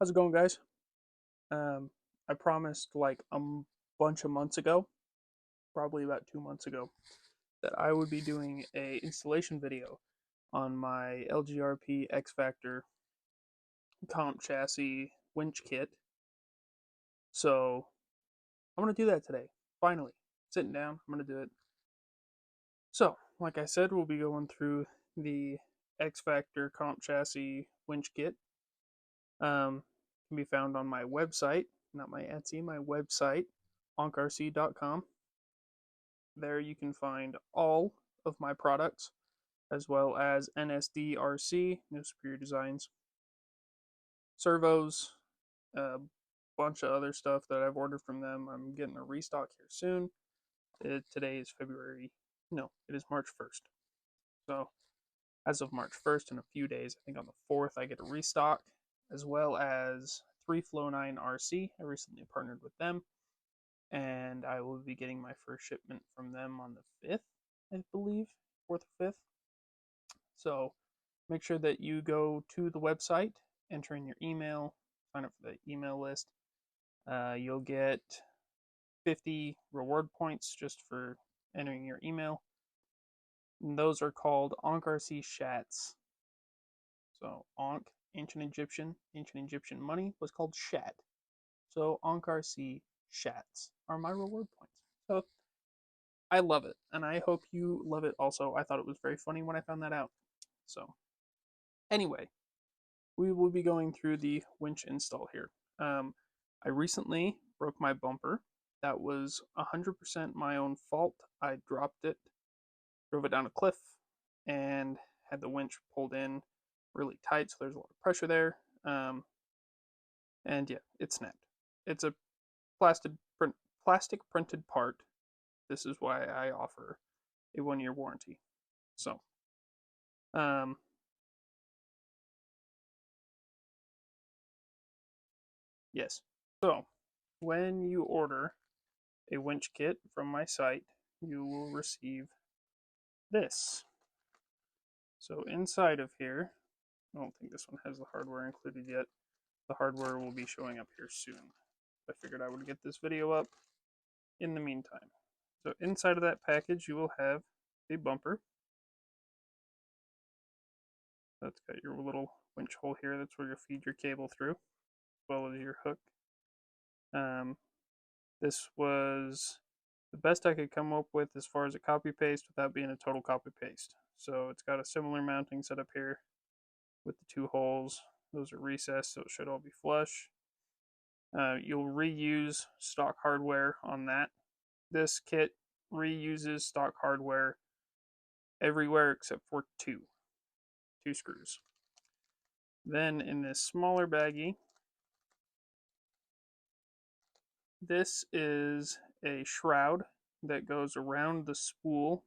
How's it going, guys? I promised like a bunch of months ago, probably about 2 months ago, that I would be doing a installation video on my LGRP X Factor comp chassis winch kit. So I'm gonna do that today. Finally, sitting down, I'm gonna do it. So, like I said, we'll be going through the X Factor comp chassis winch kit. Can be found on my website, not my Etsy, my website, ankrc.com. There you can find all of my products, as well as NSDRC, New Superior Designs, servos, a bunch of other stuff that I've ordered from them. I'm getting a restock here soon. Today is February, no, it is March 1st. So, as of March 1st, in a few days, I think on the 4th, I get a restock, as well as 3Flow9 RC. I recently partnered with them, and I will be getting my first shipment from them on the 5th, I believe, 4th or 5th. So make sure that you go to the website, enter in your email, sign up for the email list. You'll get 50 reward points just for entering your email. And those are called Ankh Rc Shats. So Ankh, ancient Egyptian money was called Shat. So Ankh Rc Shats are my reward points. So I love it, and I hope you love it also. I thought it was very funny when I found that out. So anyway, we will be going through the winch install here. I recently broke my bumper. That was 100% my own fault. I dropped it, drove it down a cliff, and had the winch pulled in really tight, so there's a lot of pressure there. And yeah, it snapped. It's a plastic printed part. This is why I offer a 1-year warranty. So, yes. So, when you order a winch kit from my site, you will receive this. So inside of here, I don't think this one has the hardware included yet. The hardware will be showing up here soon. I figured I would get this video up in the meantime. So inside of that package, you will have a bumper. That's got your little winch hole here. That's where you'll feed your cable through, as well as your hook. This was the best I could come up with as far as a copy paste without being a total copy paste. So it's got a similar mounting setup here with the 2 holes. Those are recessed, so it should all be flush. You'll reuse stock hardware on that. This kit reuses stock hardware everywhere except for two screws. Then in this smaller baggie, this is a shroud that goes around the spool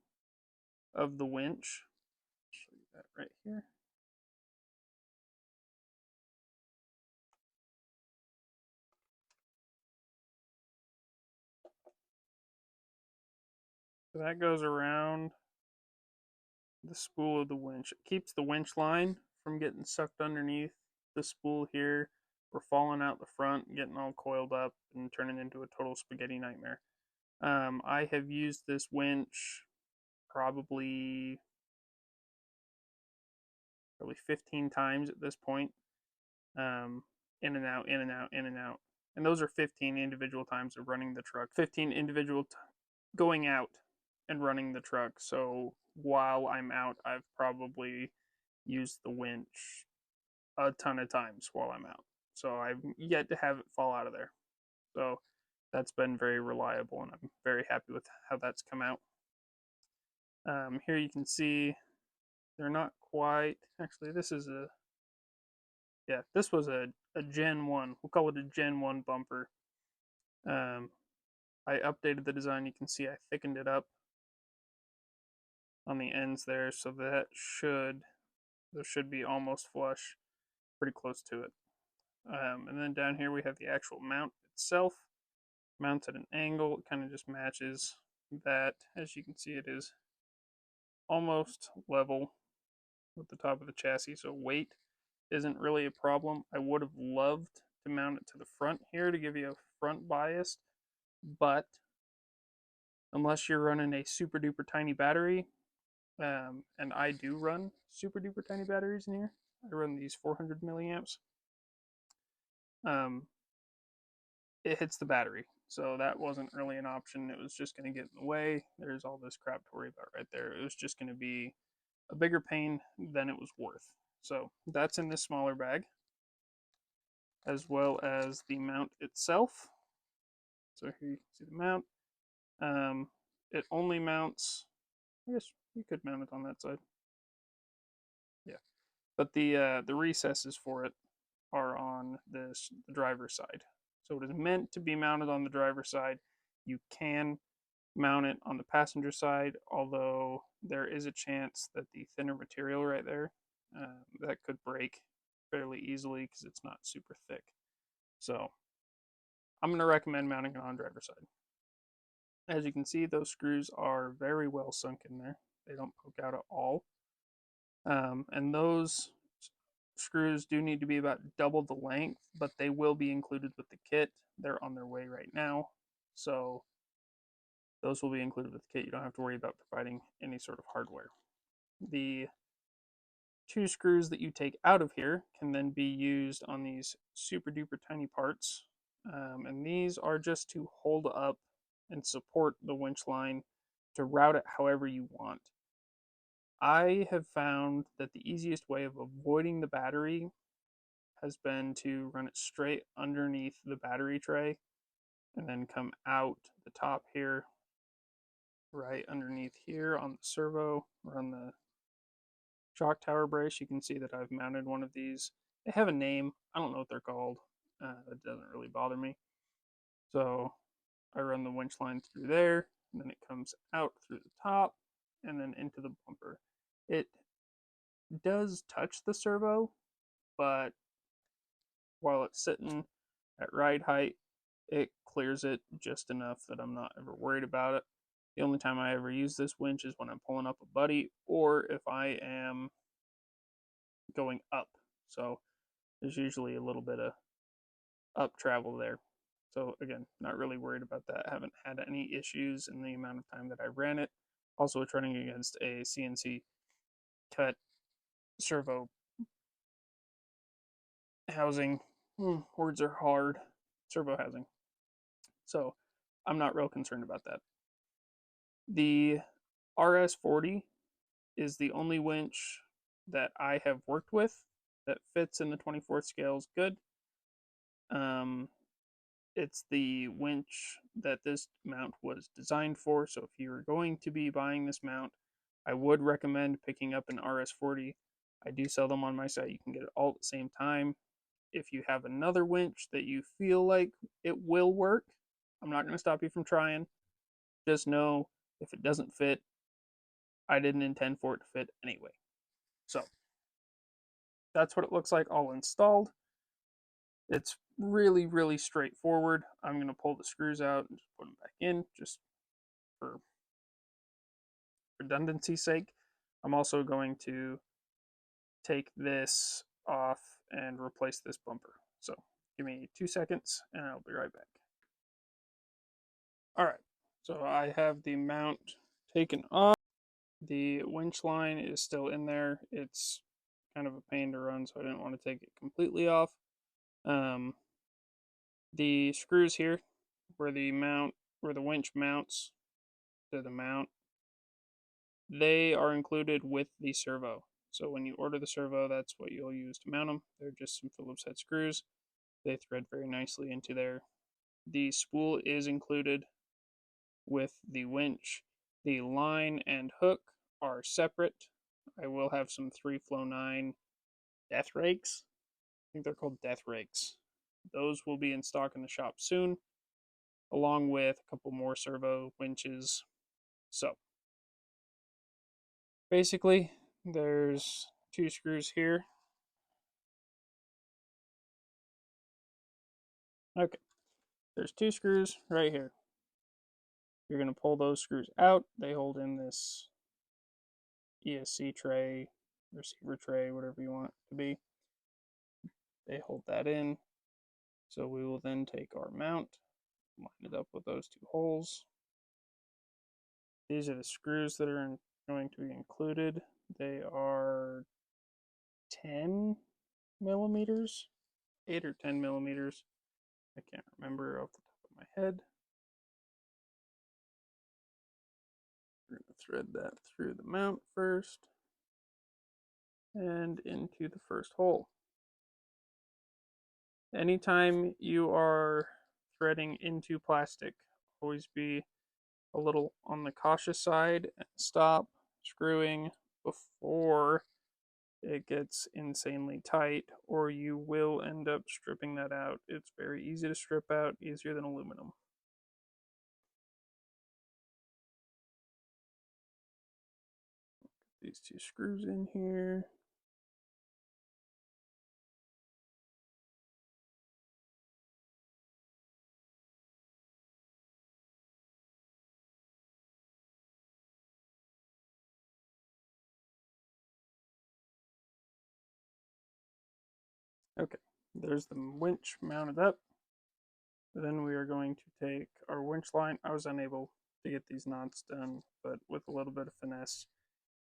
of the winch. I'll show you that right here. So that goes around the spool of the winch. It keeps the winch line from getting sucked underneath the spool here or falling out the front and getting all coiled up and turning into a total spaghetti nightmare. I have used this winch probably 15 times at this point. In and out, in and out, in and out. And those are 15 individual times of running the truck. 15 individual going out and running the truck. So while I'm out, I've probably used the winch a ton of times while I'm out. So I've yet to have it fall out of there. So that's been very reliable, and I'm very happy with how that's come out. Here you can see they're not quite, actually this is a, yeah, this was a Gen 1. We'll call it a Gen 1 bumper. I updated the design. You can see I thickened it up on the ends there, so that should be almost flush, pretty close to it. And then down here we have the actual mount itself. Mounts at an angle. It kind of just matches that. As you can see, it is almost level with the top of the chassis, so weight isn't really a problem. I would have loved to mount it to the front here to give you a front bias, but unless you're running a super duper tiny battery, and I do run super duper tiny batteries in here. I run these 400 milliamps. Um, it hits the battery, so that wasn't really an option. It was just going to get in the way. There's all this crap to worry about right there. It was just going to be a bigger pain than it was worth. So that's in this smaller bag, as well as the mount itself. So here you can see the mount. It only mounts, I guess you could mount it on that side. Yeah. But the recesses for it are on the driver's side. So it is meant to be mounted on the driver's side. You can mount it on the passenger side, although there is a chance that the thinner material right there, that could break fairly easily because it's not super thick. So I'm going to recommend mounting it on the driver's side. As you can see, those screws are very well sunk in there. They don't poke out at all. And those screws do need to be about double the length, but they will be included with the kit. They're on their way right now. So those will be included with the kit. You don't have to worry about providing any sort of hardware. The two screws that you take out of here can then be used on these super duper tiny parts. And these are just to hold up and support the winch line to route it however you want. I have found that the easiest way of avoiding the battery has been to run it straight underneath the battery tray and then come out the top here, right underneath here on the servo or on the shock tower brace. You can see that I've mounted one of these. They have a name. I don't know what they're called. That doesn't really bother me. So I run the winch line through there, and then it comes out through the top and then into the bumper. It does touch the servo, but while it's sitting at ride height, it clears it just enough that I'm not ever worried about it. The only time I ever use this winch is when I'm pulling up a buddy or if I am going up. So there's usually a little bit of up travel there. So again, not really worried about that. I haven't had any issues in the amount of time that I ran it. Also, it's running against a CNC cut servo housing. Words are hard. Servo housing. So I'm not real concerned about that. The RS40 is the only winch that I have worked with that fits in the 24th scales good. It's the winch that this mount was designed for. So if you're going to be buying this mount, I would recommend picking up an RS40. I do sell them on my site. You can get it all at the same time. If you have another winch that you feel like it will work, I'm not going to stop you from trying. Just know if it doesn't fit, I didn't intend for it to fit anyway. So that's what it looks like all installed. It's really, really straightforward. I'm going to pull the screws out and just put them back in just for redundancy's sake. I'm also going to take this off and replace this bumper. So give me 2 seconds and I'll be right back. All right, so I have the mount taken off. The winch line is still in there. It's kind of a pain to run, so I didn't want to take it completely off. The screws here, where the winch mounts to the mount, they are included with the servo. So when you order the servo, that's what you'll use to mount them. They're just some Phillips head screws. They thread very nicely into there. The spool is included with the winch. The line and hook are separate. I will have some 3Flow9 death rakes. I think they're called death rakes. Those will be in stock in the shop soon, along with a couple more servo winches. So basically, there's 2 screws here. Okay, there's 2 screws right here. You're going to pull those screws out. They hold in this ESC tray, receiver tray, whatever you want it to be. they hold that in. So we will then take our mount, line it up with those two holes. These are the screws that are going to be included. They are 10 millimeters, 8 or 10 millimeters. I can't remember off the top of my head. We're going to thread that through the mount first and into the first hole. Anytime you are threading into plastic, always be a little on the cautious side and stop screwing before it gets insanely tight, or you will end up stripping that out. It's very easy to strip out, easier than aluminum. These two screws in here. Okay, there's the winch mounted up. Then we are going to take our winch line. I was unable to get these knots done, but with a little bit of finesse,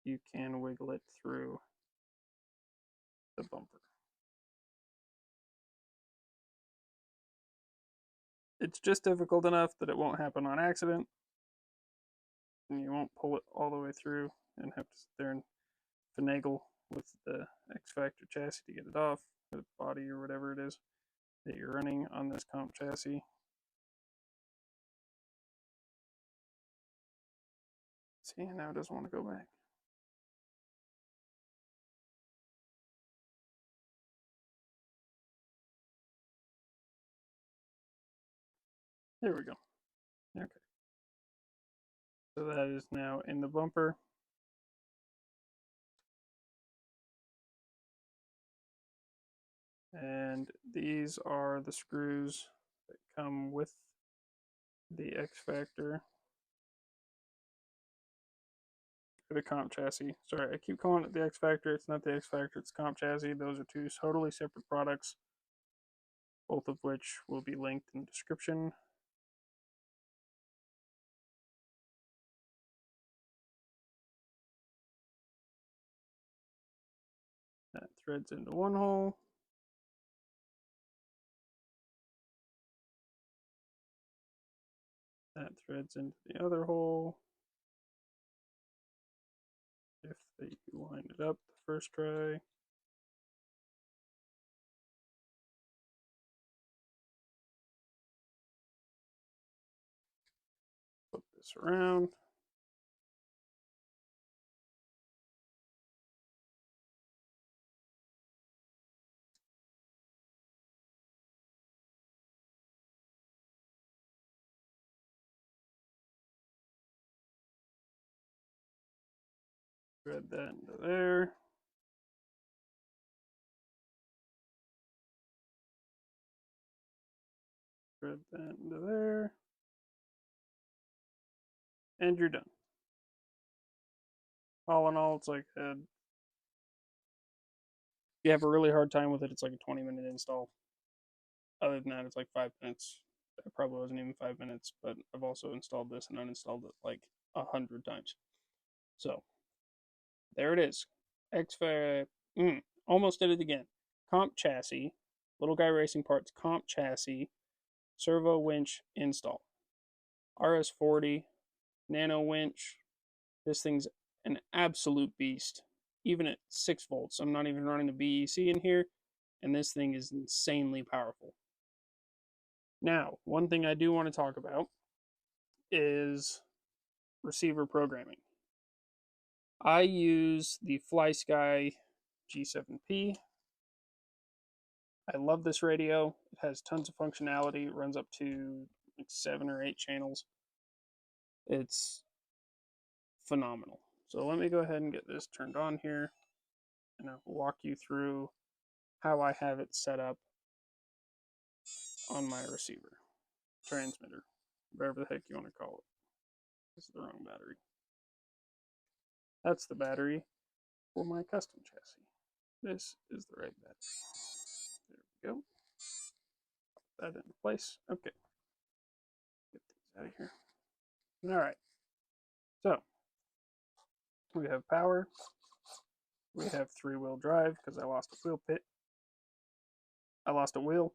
you can wiggle it through the bumper. It's just difficult enough that it won't happen on accident, and you won't pull it all the way through and have to sit there and finagle with the X Factor chassis to get it off, or the body or whatever it is that you're running on this comp chassis. See, now it doesn't want to go back. There we go. Okay. So that is now in the bumper. And these are the screws that come with the X Factor. The comp chassis. Sorry, I keep calling it the X Factor. It's not the X Factor, it's comp chassis. Those are two totally separate products, both of which will be linked in the description. That threads into one hole. That threads into the other hole. If you line it up the first try. Flip this around. Thread that into there. Thread that into there. And you're done. All in all, it's like if you have a really hard time with it, it's like a 20-minute install. Other than that, it's like 5 minutes. It probably wasn't even 5 minutes, but I've also installed this and uninstalled it like 100 times. So there it is. Almost did it again. Comp chassis, Little Guy Racing Parts comp chassis, servo winch install. RS40, nano winch. This thing's an absolute beast. Even at 6 volts, I'm not even running the BEC in here, and this thing is insanely powerful. Now, one thing I do want to talk about is receiver programming. I use the FlySky G7P. I love this radio. It has tons of functionality. It runs up to like 7 or 8 channels. It's phenomenal. So let me go ahead and get this turned on here, and I'll walk you through how I have it set up on my receiver, transmitter, whatever the heck you want to call it. This is the wrong battery. That's the battery for my custom chassis. This is the right battery. There we go. Put that into place. Okay. Get these out of here. All right. So we have power. We have 3-wheel drive because I lost a wheel pit. I lost a wheel.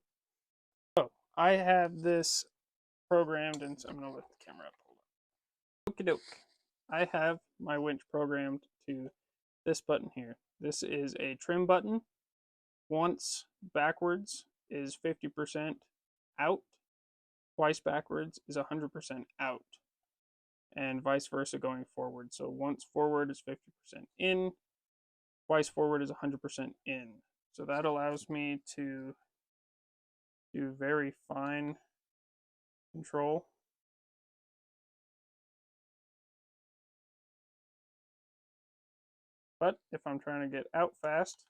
So I have this programmed, and so I'm gonna lift the camera up. Okie doke. I have my winch programmed to this button here. This is a trim button. Once backwards is 50% out. Twice backwards is 100% out. And vice versa going forward. So once forward is 50% in. Twice forward is 100% in. So that allows me to do very fine control. But if I'm trying to get out fast,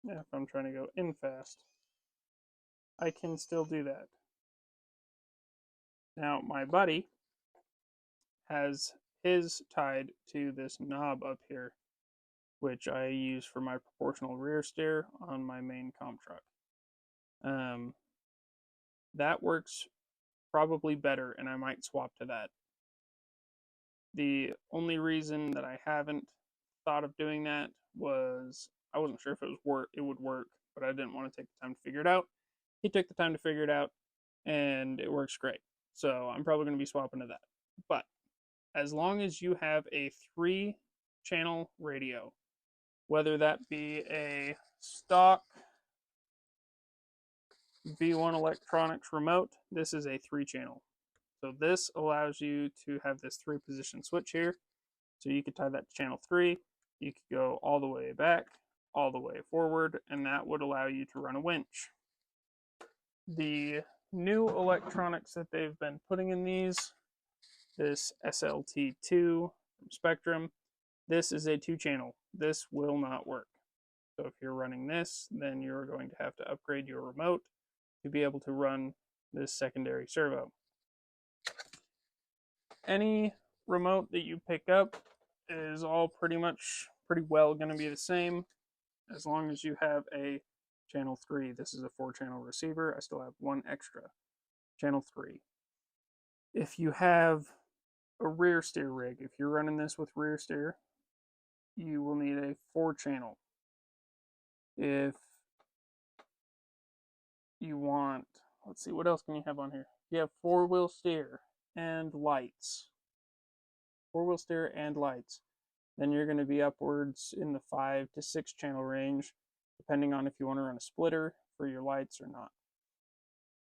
if I'm trying to go in fast, I can still do that. Now my buddy has his tied to this knob up here, which I use for my proportional rear steer on my main comp truck. That works probably better, and I might swap to that. The only reason that I haven't thought of doing that was I wasn't sure if it would work, but I didn't want to take the time to figure it out. He took the time to figure it out, and it works great. So I'm probably going to be swapping to that. But as long as you have a 3-channel radio, whether that be a stock V1 Electronics remote, this is a 3-channel. So this allows you to have this 3-position switch here. So you could tie that to channel 3. You could go all the way back, all the way forward, and that would allow you to run a winch. The new electronics that they've been putting in these, this SLT2 from Spectrum, this is a 2-channel. This will not work. So if you're running this, then you're going to have to upgrade your remote to be able to run this secondary servo. Any remote that you pick up is all pretty well going to be the same as long as you have a channel 3. This is a 4-channel receiver. I still have one extra, channel 3. If you have a rear steer rig, if you're running this with rear steer, you will need a 4-channel. If you want, let's see, what else can you have on here? You have 4-wheel steer and lights. 4-wheel steer and lights. Then you're going to be upwards in the 5 to 6 channel range, depending on if you want to run a splitter for your lights or not.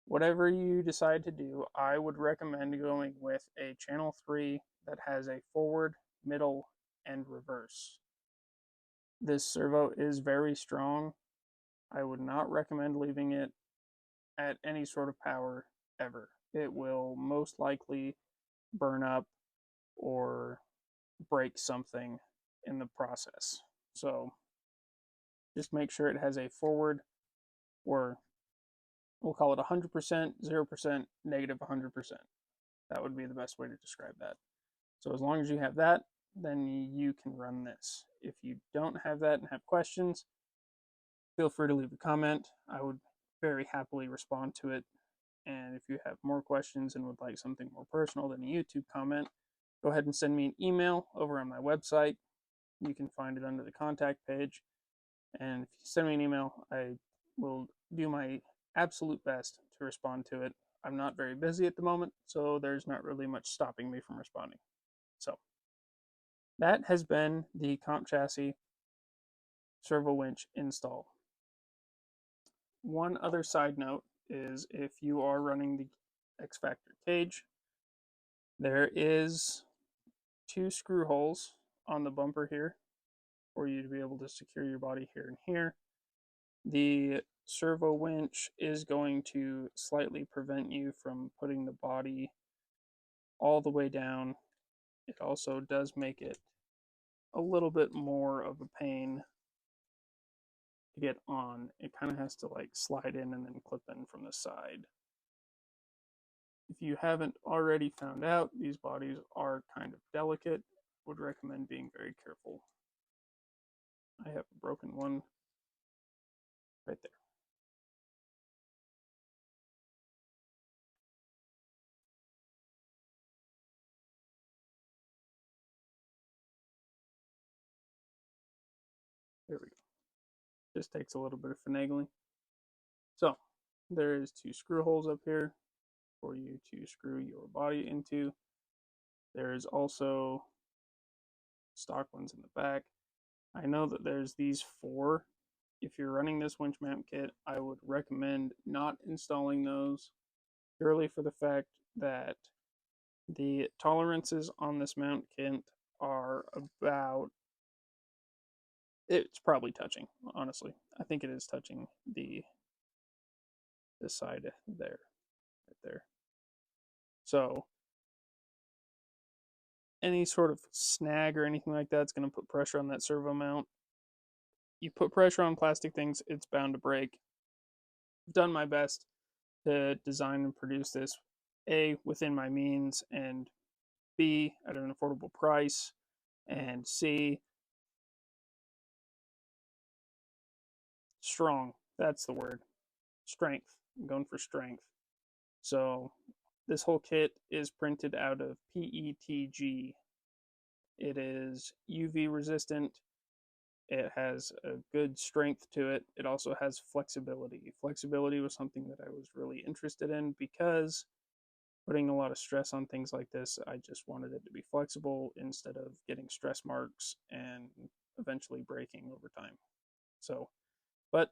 Whatever you decide to do, I would recommend going with a channel 3 that has a forward, middle, and reverse. This servo is very strong. I would not recommend leaving it at any sort of power ever. It will most likely burn up or break something in the process. So just make sure it has a forward, or we'll call it 100%, 0%, negative 100%. That would be the best way to describe that. So as long as you have that, then you can run this. If you don't have that and have questions, feel free to leave a comment. I would very happily respond to it. And if you have more questions and would like something more personal than a YouTube comment, go ahead and send me an email over on my website. You can find it under the contact page. And if you send me an email, I will do my absolute best to respond to it. I'm not very busy at the moment, so there's not really much stopping me from responding. So that has been the comp chassis servo winch install. One other side note is if you are running the X Factor cage, there is 2 screw holes on the bumper here for you to be able to secure your body here and here. The servo winch is going to slightly prevent you from putting the body all the way down. It also does make it a little bit more of a pain to get on. It kind of has to like slide in and then clip in from the side. If you haven't already found out, these bodies are kind of delicate. Would recommend being very careful. I have a broken one right there. There we go. Just takes a little bit of finagling. So there is 2 screw holes up here for you to screw your body into. There is also stock ones in the back. I know that there's these 4. If you're running this winch mount kit, I would recommend not installing those purely for the fact that the tolerances on this mount kit are about, it's probably touching, honestly. I think it is touching the side there, right there. So any sort of snag or anything like that is going to put pressure on that servo mount. You put pressure on plastic things, it's bound to break. I've done my best to design and produce this, A, within my means, and B, at an affordable price, and C, strong. That's the word. Strength. I'm going for strength. So this whole kit is printed out of PETG. It is UV resistant. It has a good strength to it. It also has flexibility. Flexibility was something that I was really interested in because putting a lot of stress on things like this, I just wanted it to be flexible instead of getting stress marks and eventually breaking over time. So, but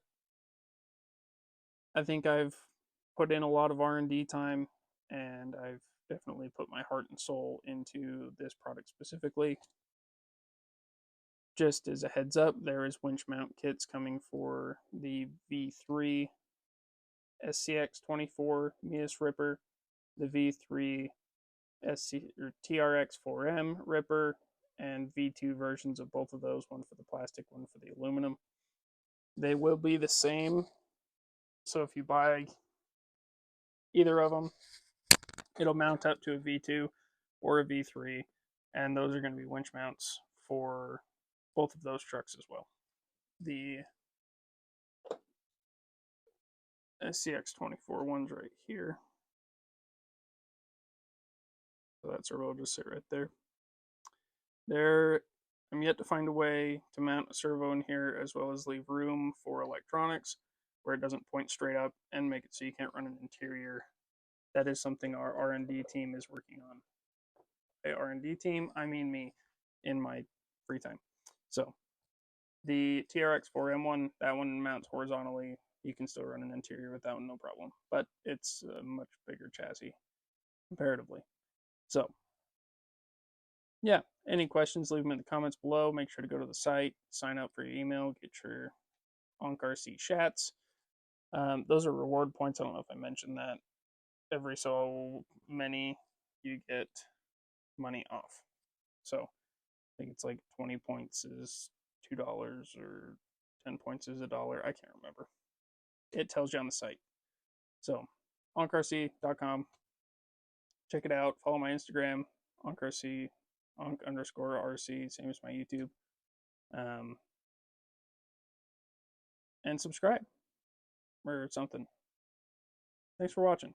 I think I've put in a lot of R&D time, and I've definitely put my heart and soul into this product specifically. Just as a heads up, there is winch mount kits coming for the V3 SCX24 Mias Ripper, the V3 TRX 4M Ripper, and V2 versions of both of those, one for the plastic, one for the aluminum. They will be the same, so if you buy either of them, it'll mount up to a V2 or a V3, and those are going to be winch mounts for both of those trucks as well. The SCX24 one's right here. So that servo will just sit right there. I'm yet to find a way to mount a servo in here as well as leave room for electronics where it doesn't point straight up and make it so you can't run an interior. That is something our R&D team is working on. By R&D team, I mean me in my free time. So the TRX4M one, that one mounts horizontally. You can still run an interior with that one, no problem. But it's a much bigger chassis comparatively. So yeah, any questions, leave them in the comments below. Make sure to go to the site, sign up for your email, get your Ankh RC Chats. Those are reward points. I don't know if I mentioned that. Every so many, you get money off. So I think it's like 20 points is $2 or 10 points is $1. I can't remember. It tells you on the site. So AnkhRC.com. Check it out. Follow my Instagram, AnkhRC, Ankh_RC, same as my YouTube. And subscribe or something. Thanks for watching.